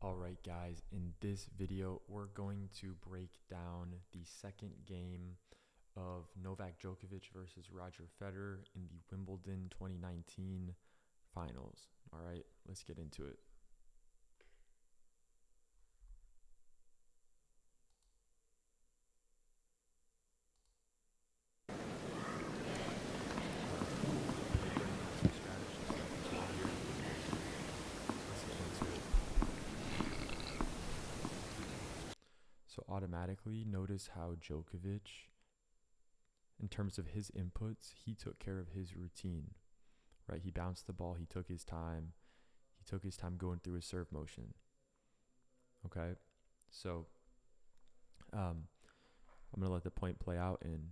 Alright guys, in this video we're going to break down the second game of Novak Djokovic versus Roger Federer in the Wimbledon 2019 finals. Alright, let's get into it. So automatically notice how Djokovic, in terms of his inputs, he took care of his routine, right? He bounced the ball, he took his time going through his serve motion. Okay, so I'm gonna let the point play out and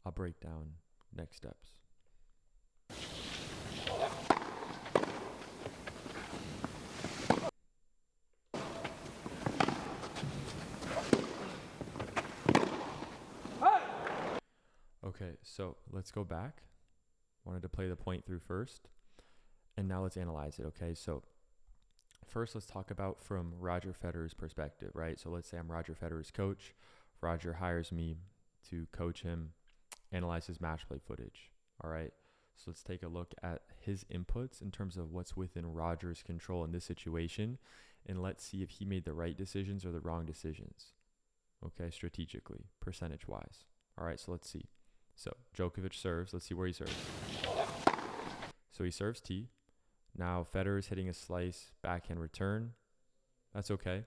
I'll break down next steps. Okay, so let's go back. Wanted to play the point through first, and now let's analyze it, okay? So first, let's talk about from Roger Federer's perspective, right? So let's say I'm Roger Federer's coach. Roger hires me to coach him, analyze his match play footage, all right? So let's take a look at his inputs in terms of what's within Roger's control in this situation, and let's see if he made the right decisions or the wrong decisions, okay, strategically, percentage-wise. All right, so let's see. So Djokovic serves. Let's see where he serves. So he serves T. Now Federer's hitting a slice, backhand return. That's okay.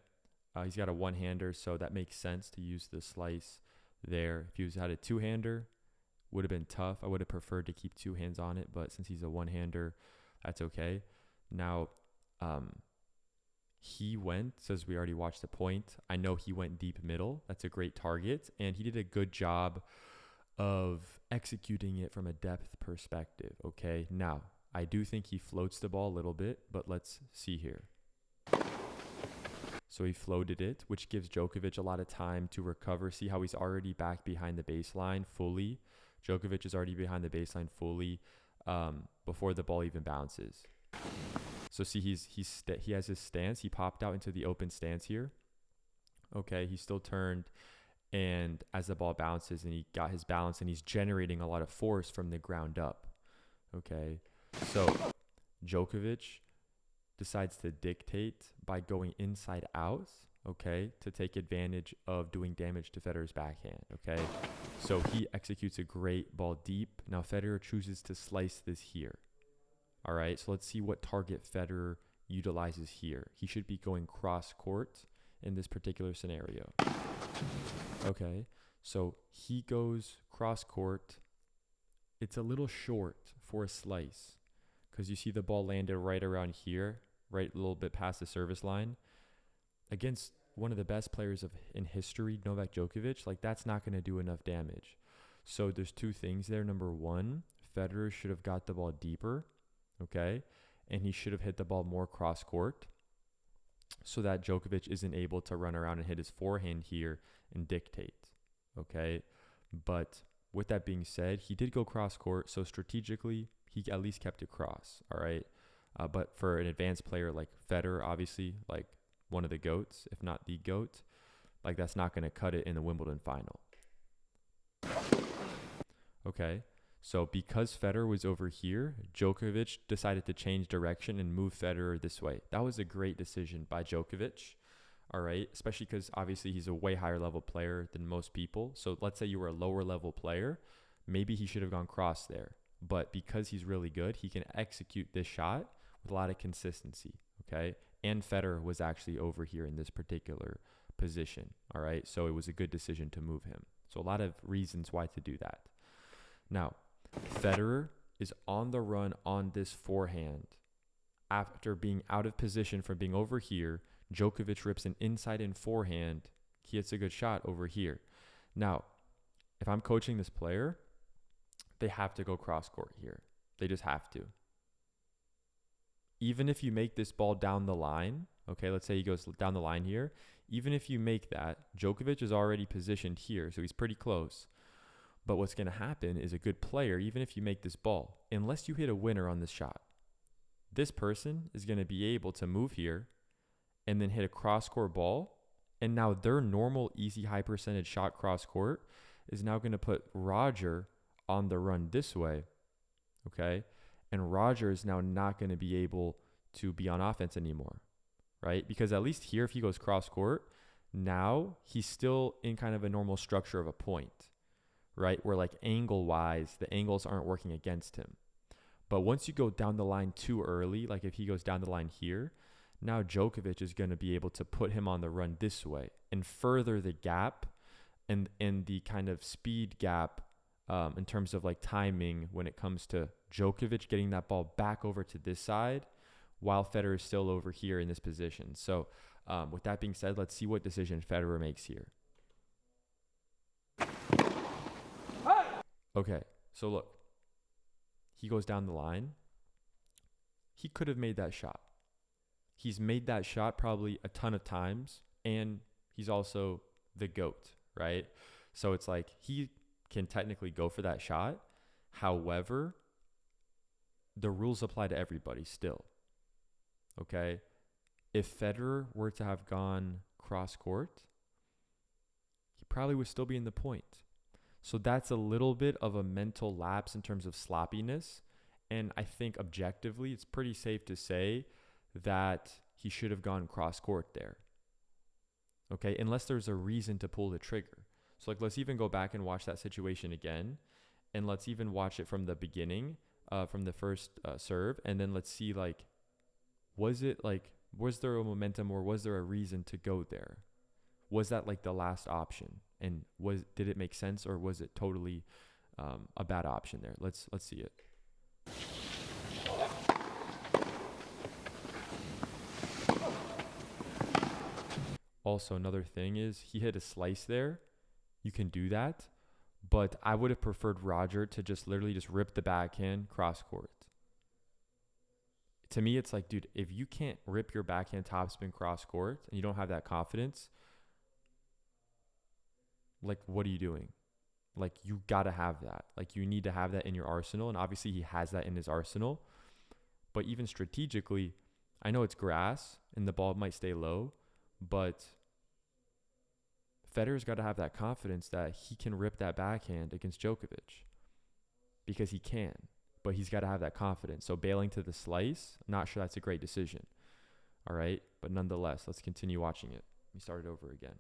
He's got a one-hander, so that makes sense to use the slice there. If he had a two-hander, would have been tough. I would have preferred to keep two hands on it, but since he's a one-hander, that's okay. Now, he went, says we already watched the point. I know he went deep middle. That's a great target, and he did a good job of executing it from a depth perspective, okay? Now, I do think he floats the ball a little bit, but let's see here. So he floated it, which gives Djokovic a lot of time to recover. See how he's already back behind the baseline fully. Djokovic is already behind the baseline fully before the ball even bounces. So see, he has his stance. He popped out into the open stance here. Okay, he still turned, and as the ball bounces and he got his balance and he's generating a lot of force from the ground up. Okay, so Djokovic decides to dictate by going inside out, okay, to take advantage of doing damage to Federer's backhand, okay? So he executes a great ball deep. Now Federer chooses to slice this here. All right, so let's see what target Federer utilizes here. He should be going cross court in this particular scenario. Okay, so he goes cross court. It's a little short for a slice because you see the ball landed right around here, right a little bit past the service line. Against one of the best players in history, Novak Djokovic, like that's not going to do enough damage. So there's two things there. Number one, Federer should have got the ball deeper, okay? And he should have hit the ball more cross court so that Djokovic isn't able to run around and hit his forehand here and dictate, okay? But with that being said, he did go cross court, so strategically, he at least kept it cross, all right? But for an advanced player like Federer, obviously, like one of the GOATs, if not the GOAT, like that's not going to cut it in the Wimbledon final. Okay, so because Federer was over here, Djokovic decided to change direction and move Federer this way. That was a great decision by Djokovic, all right? Especially because obviously he's a way higher level player than most people. So let's say you were a lower level player, maybe he should have gone cross there. But because he's really good, he can execute this shot with a lot of consistency, okay? And Federer was actually over here in this particular position, all right? So it was a good decision to move him. So a lot of reasons why to do that. Now, Federer is on the run on this forehand. After being out of position from being over here, Djokovic rips an inside-in forehand. He hits a good shot over here. Now, if I'm coaching this player, they have to go cross-court here. They just have to. Even if you make this ball down the line, okay, let's say he goes down the line here. Even if you make that, Djokovic is already positioned here, so he's pretty close. But what's going to happen is a good player, even if you make this ball, unless you hit a winner on this shot, this person is going to be able to move here and then hit a cross-court ball. And now their normal easy high percentage shot cross-court is now going to put Roger on the run this way, okay? And Roger is now not going to be able to be on offense anymore, right? Because at least here, if he goes cross-court, now he's still in kind of a normal structure of a point, right? Where like angle-wise, the angles aren't working against him. But once you go down the line too early, like if he goes down the line here, now Djokovic is going to be able to put him on the run this way and further the gap and the kind of speed gap in terms of like timing when it comes to Djokovic getting that ball back over to this side while Federer is still over here in this position. So with that being said, let's see what decision Federer makes here. Okay, so look. He goes down the line. He could have made that shot. He's made that shot probably a ton of times, and he's also the GOAT, right? So it's like he can technically go for that shot. However, the rules apply to everybody still, okay? If Federer were to have gone cross-court, he probably would still be in the point. So that's a little bit of a mental lapse in terms of sloppiness. And I think objectively, it's pretty safe to say that he should have gone cross-court there. Okay, unless there's a reason to pull the trigger. So like, let's even go back and watch that situation again. And let's even watch it from the beginning, from the first serve. And then let's see, like, was there a momentum or was there a reason to go there? Was that like the last option? And did it make sense, or was it totally a bad option there? Let's see it. Also, another thing is he hit a slice there. You can do that, but I would have preferred Roger to just literally just rip the backhand cross court. To me, it's like, dude, if you can't rip your backhand topspin cross court and you don't have that confidence, like, what are you doing? Like, you got to have that. Like, you need to have that in your arsenal. And obviously, he has that in his arsenal. But even strategically, I know it's grass and the ball might stay low, but Federer's got to have that confidence that he can rip that backhand against Djokovic, because he can. But he's got to have that confidence. So bailing to the slice, I'm not sure that's a great decision. All right? But nonetheless, let's continue watching it. Let me start it over again.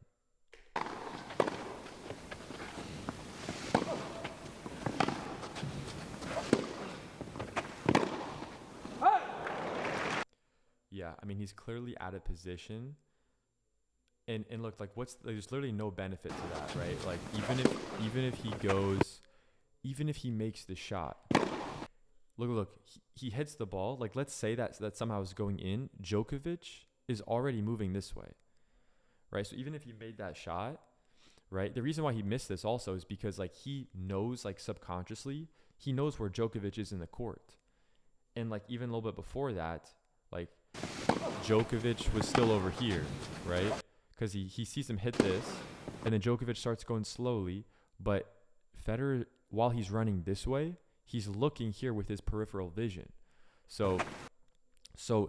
Yeah, I mean, he's clearly out of position. And look, like, there's literally no benefit to that, right? Like, even if he makes the shot, look, he hits the ball. Like, let's say that somehow is going in. Djokovic is already moving this way, right? So even if he made that shot, right? The reason why he missed this also is because, like, he knows, like, subconsciously, he knows where Djokovic is in the court. And, like, even a little bit before that, like, Djokovic was still over here, right? Because he sees him hit this, and then Djokovic starts going slowly. But Federer, while he's running this way, he's looking here with his peripheral vision. So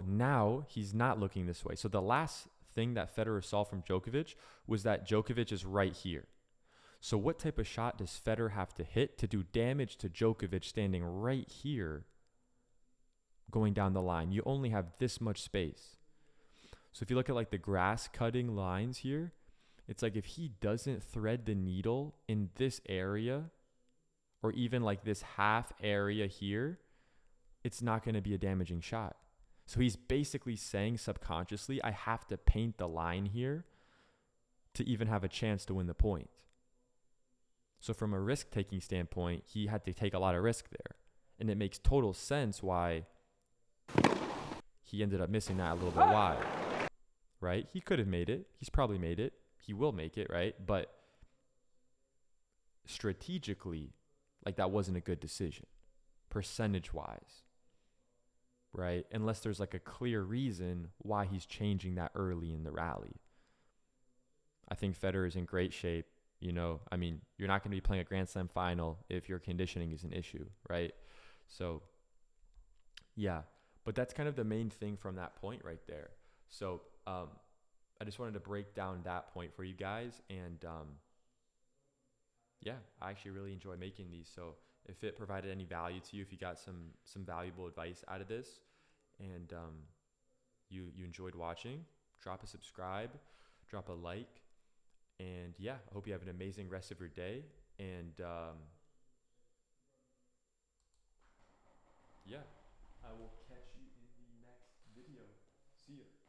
now he's not looking this way. So the last thing that Federer saw from Djokovic was that Djokovic is right here. So what type of shot does Federer have to hit to do damage to Djokovic standing right here going down the line? You only have this much space. So if you look at like the grass cutting lines here, it's like if he doesn't thread the needle in this area, or even like this half area here, it's not going to be a damaging shot. So he's basically saying subconsciously, I have to paint the line here to even have a chance to win the point. So from a risk-taking standpoint, he had to take a lot of risk there. And it makes total sense why he ended up missing that a little bit wide, right? He could have made it. He's probably made it. He will make it, right? But strategically, like, that wasn't a good decision, percentage-wise, right? Unless there's like a clear reason why he's changing that early in the rally. I think Federer is in great shape. You know, I mean, you're not going to be playing a Grand Slam final if your conditioning is an issue, right? So, yeah. But that's kind of the main thing from that point right there. So, I just wanted to break down that point for you guys. And yeah, I actually really enjoy making these. So if it provided any value to you, if you got some valuable advice out of this, and you enjoyed watching, drop a subscribe, drop a like, and yeah, I hope you have an amazing rest of your day. And yeah, I will catch you in the next video. See ya.